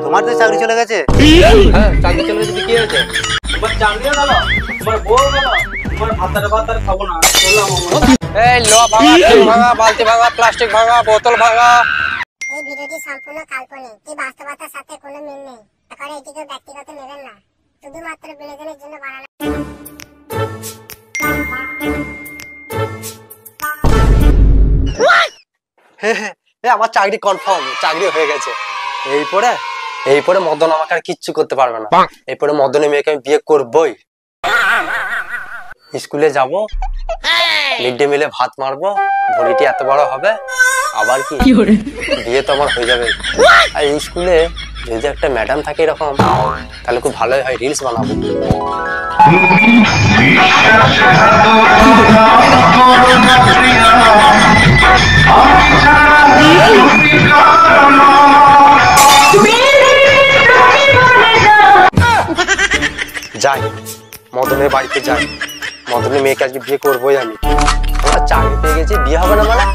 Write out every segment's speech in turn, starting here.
তোমার তো চাকরি চলে গেছে। হ্যাঁ চাকরি চলে গেছে, কি হয়েছে? তোমার চাকরিও গেল, তোমার বউ গেল, তোমার ভাতার খাবো না, চললাম আমরা। এই লো ভাঙা, টিন ভাঙা, বালতি ভাঙা, প্লাস্টিক ভাঙা, বোতল ভাঙা। এই ভিডিওটি সম্পূর্ণ কাল্পনিক, এই বাস্তবতার সাথে কোনো মিল নেই। এখন এটিকে ব্যক্তিগত নেবেন না, শুধুমাত্র বিনোদনের জন্য বানানো। আমার চাকরি কনফার্ম, চাকরি হয়ে গেছে। এই পরে মদন আমাকে আর কিচ্ছু করতে পারবে না। এরপরে মদনের মেয়েকে আমি বিয়ে করবই। স্কুলে যাব, মিড ডে মিলে ভাত মারবো, ভরিটি এত বড় হবে, আবার কি বিয়ে তো আমার হয়ে যাবে। আর এই স্কুলে যদি একটা ম্যাডাম থাকে এরকম, তাহলে খুব ভালোই হয়, রিলস বানাবো। যাই মদনের বাড়িতে যাই, মদনের মেয়েকে আজকে বিয়ে করবোই আমি। আমার চাকরি পেয়ে গেছি, বিয়ে হবে না মানে?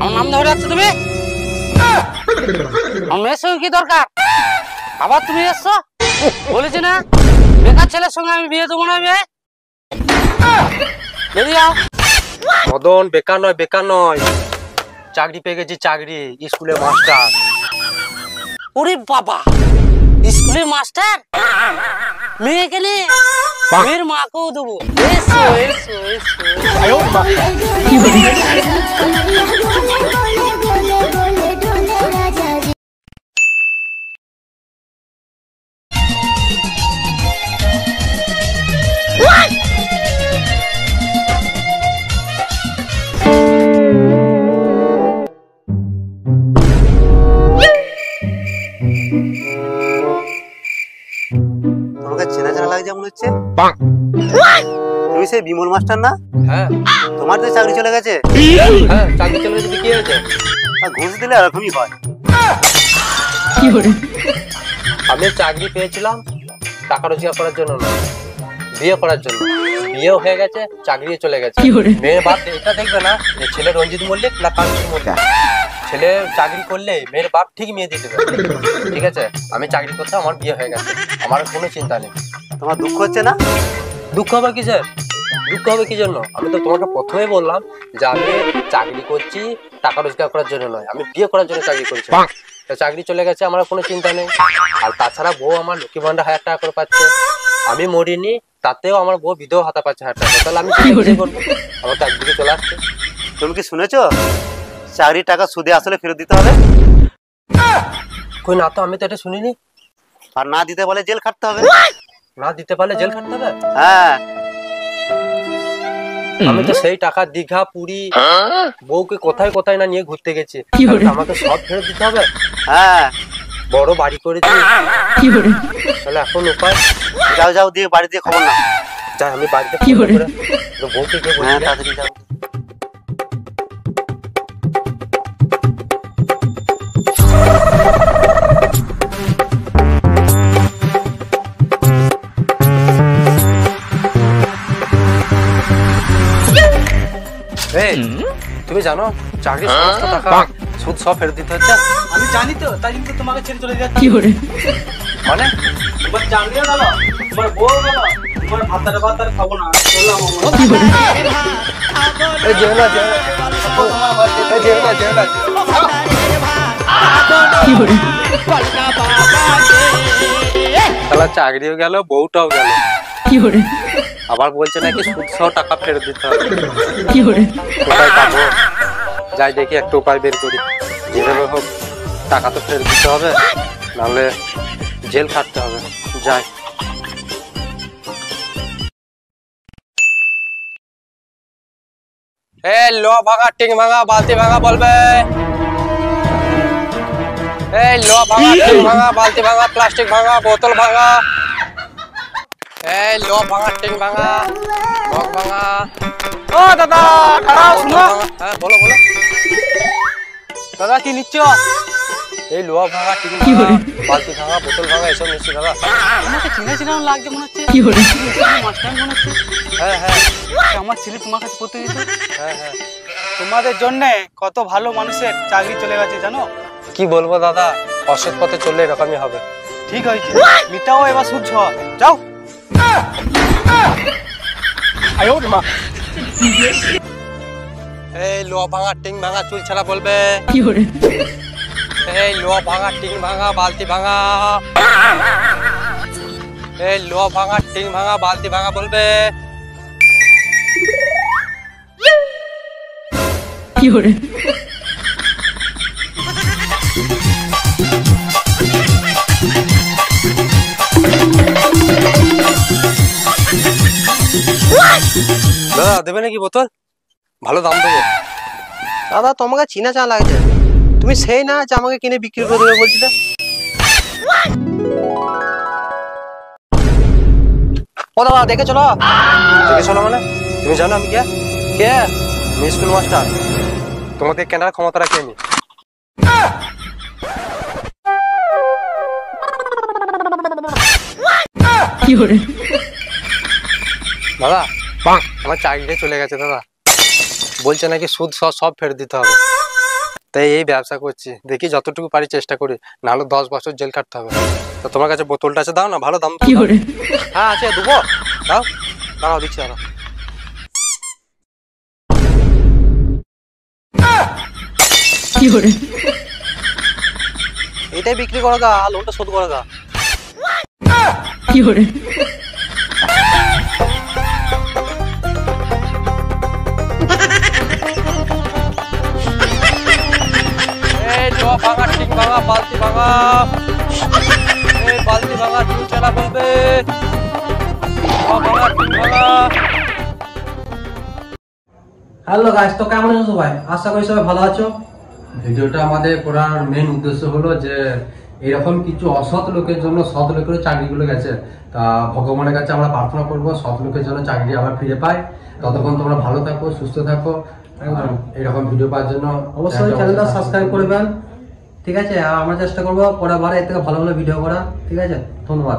আমার নাম ধরে যাচ্ছ তুমি? আমার মেয়ের সঙ্গে কি দরকার? আবার তুমি এসছো? বলেছি না বেকার ছেলের সঙ্গে আমি বিয়ে দেবো না। বেরিয়ে যাও। মদন বেকার নয়, বেকার নয়, চাকরি পেয়ে গেছি, চাকরি, স্কুলের মাস্টার। ওরে বাবা, স্কুলের মাস্টার? মেয়েকে নিয়ে মেয়ের মাকেও দেবো। এসো এসো এসো। তোমাকে চেনা চেনা লাগছে মনে হচ্ছে। তুমি সেই বিমল মাস্টার না? হ্যাঁ। তোমার তো চাকরি চলে গেছে। হ্যাঁ চাকরি চলে গেছে, কি হয়েছে? আর ঘুষ দিলে এরকমই হয়। আমি চাকরি পেয়েছিলাম টাকা রোজগার করার জন্য না, বিয়ে করার জন্য। বিয়েও হয়ে গেছে, চাকরিও চলে গেছে। মেয়ের বাপ এটা দেখবে না যে ছেলে রঞ্জিত মল্লিক না কাঞ্চন মল্লিক। ছেলে চাকরি করলে মেয়ের বাপ ঠিক মেয়ে দিয়ে দেবে। ঠিক আছে, আমি চাকরি করতে, আমার বিয়ে হয়ে গেছে, আমার কোনো চিন্তা নেই। তোমার দুঃখ হচ্ছে না? দুঃখ হবে কিসের? দুঃখ হবে কি জন্য? আমি তো তোমাকে প্রথমেই বললাম যে আমি চাকরি করছি টাকা রোজগার করার জন্য নয়, আমি বিয়ে করার জন্য চাকরি করছি। চাকরি চলে গেছে, আমার কোনো চিন্তা নেই। আর তাছাড়া বউ আমার লক্ষ্মী ভান্ডার 1000 টাকা করে পাচ্ছে, আমি মরিনি, তাতেও আমার বউ বিধবা ভাতা পাচ্ছে 1000 টাকা। তাহলে আমি কি করবো? আমার তো একদিকে চলে আসছে। তুমি কি শুনেছো চাকরির টাকা সুদে আসলে ফেরত দিতে হবে? কই না তো, আমি তো এটা শুনিনি। আর না দিতে বলে জেল খাটতে হবে। না দিতে পারলে জেল খাটতে হবে? হ্যাঁ। আমি তো সেই টাকা দীঘা পুরী বউকে কোথায় কোথায় না নিয়ে ঘুরতে গেছি, আমাকে সব ফেরত দিতে হবে? হ্যাঁ। বড় বাড়ি করেছি, তাহলে এখন উপায়? যাও যাও, দিয়ে বাড়ি দিয়ে খবর না। যাই আমি বাড়িতে বউকে গিয়ে বলি। হ্যাঁ তাড়াতাড়ি যাও। তুমি জানো চাকরির সমস্ত টাকা সুদ সব ফেরত দিতে হচ্ছে? আমি জানি তো, তাই কিন্তু তোমাকে ছেড়ে চলে যাচ্ছি। মানে তোমার চাকরিও গেল, তোমার বউ গেল, তোমার ভাতার খাবো না, চললাম আমরা। তাহলে চাকরিও গেল, বউটাও গেল, আবার বলছে নাকি সুদ সহ টাকা ফেরত দিতে হবে। কোথায় পাবো? যাই দেখি একটা উপায় বের করি, যেভাবে হোক টাকা তো ফেরত দিতে হবে, নাহলে জেল খাটতে হবে। যাই। লো ভাঙা, টিং ভাঙা, বালতি ভাঙা বলবে। লো ভাঙা, টিং ভাঙা, বালতি ভাঙা, প্লাস্টিক ভাঙা, বোতল ভাঙা। লো ভাঙা, টিং ভাঙা, মগ ভাঙা। ও দাদা, দাঁড়াও, শুনো। হ্যাঁ বলো বলো। দাদা কি নিচ্ছ? এই লোহা ভাঙা, টিন ভাঙা, বালতি ভাঙা, বোতল ভাঙা এসব নিচ্ছি দাদা। তোমাকে চিনে চিনে লাগছে মনে হচ্ছে। মাস্টার মনে হচ্ছে। হ্যাঁ হ্যাঁ আমার ছেলে তোমার কাছে পড়তে যেত। হ্যাঁ হ্যাঁ। তোমাদের জন্য কত ভালো মানুষের চাকরি চলে গেছে জানো? কি বলবো দাদা, অসৎ পথে চললে এরকমই হবে। ঠিক হয়েছে, মিটাও এবার সুদ ছ। যাও। এই লোহা ভাঙা, টিন ভাঙা, চুল ছাড়া বলবে। এই লোহা ভাঙা, টিন ভাঙা, বালতি ভাঙা। এই লোহা ভাঙা, টিন ভাঙা, বালতি ভাঙা বলবে। দাদা দেবে নাকি বোতল? ভালো দাম দেবো। দাদা তোমাকে চিনা চা লাগছে, তুমি সেই না যে আমাকে কিনে বিক্রি করে দেবে বলছিলে। ও দাদা দেখে চলো। দেখে চলো মানে? তুমি জানো আমি কে? কে? আমি স্কুল মাস্টার, তোমাকে কেনার ক্ষমতা রাখি আমি। দাদা আমার চাকরিটা চলে গেছে দাদা, বলছে নাকি সুদ সব ফেরত দিতে হবে। তাই এই ব্যবসা করছি, দেখি যতটুকু পারি চেষ্টা করি, নাহলে 10 বছর জেল কাটতে হবে। তো তোমার কাছে বোতলটা আছে, দাও না, ভালো দাম। হ্যাঁ আছে, দেবো। দাও দাঁড়াও, দিচ্ছি দাঁড়াও। এটাই বিক্রি করো গা, লোনটা শোধ করো গা। এই লোহা ভাঙা, টিন ভাঙা, বালতি ভাঙা। এই বালতি ভাঙা, চুল চালা বলবে। লোহা ভাঙা, টিন ভাঙা। হ্যালো গাইস, তো কেমন আছো সবাই? আশা করি সবাই ভালো আছো। ভিডিওটা আমাদের করার মেন উদ্দেশ্য হলো যে এরকম কিছু অসৎ লোকের জন্য সৎ লোকের চাকরিগুলো গেছে, তা ভগবানের কাছে আমরা প্রার্থনা করব সৎ লোকের জন্য চাকরি আবার ফিরে পাই। ততক্ষণ তোমরা ভালো থাকো, সুস্থ থাকো। এরকম ভিডিও পাওয়ার জন্য অবশ্যই চ্যানেলটা সাবস্ক্রাইব করবেন, ঠিক আছে? আর আমরা চেষ্টা করবো পরের বার এর থেকে ভালো ভালো ভিডিও করা, ঠিক আছে? ধন্যবাদ।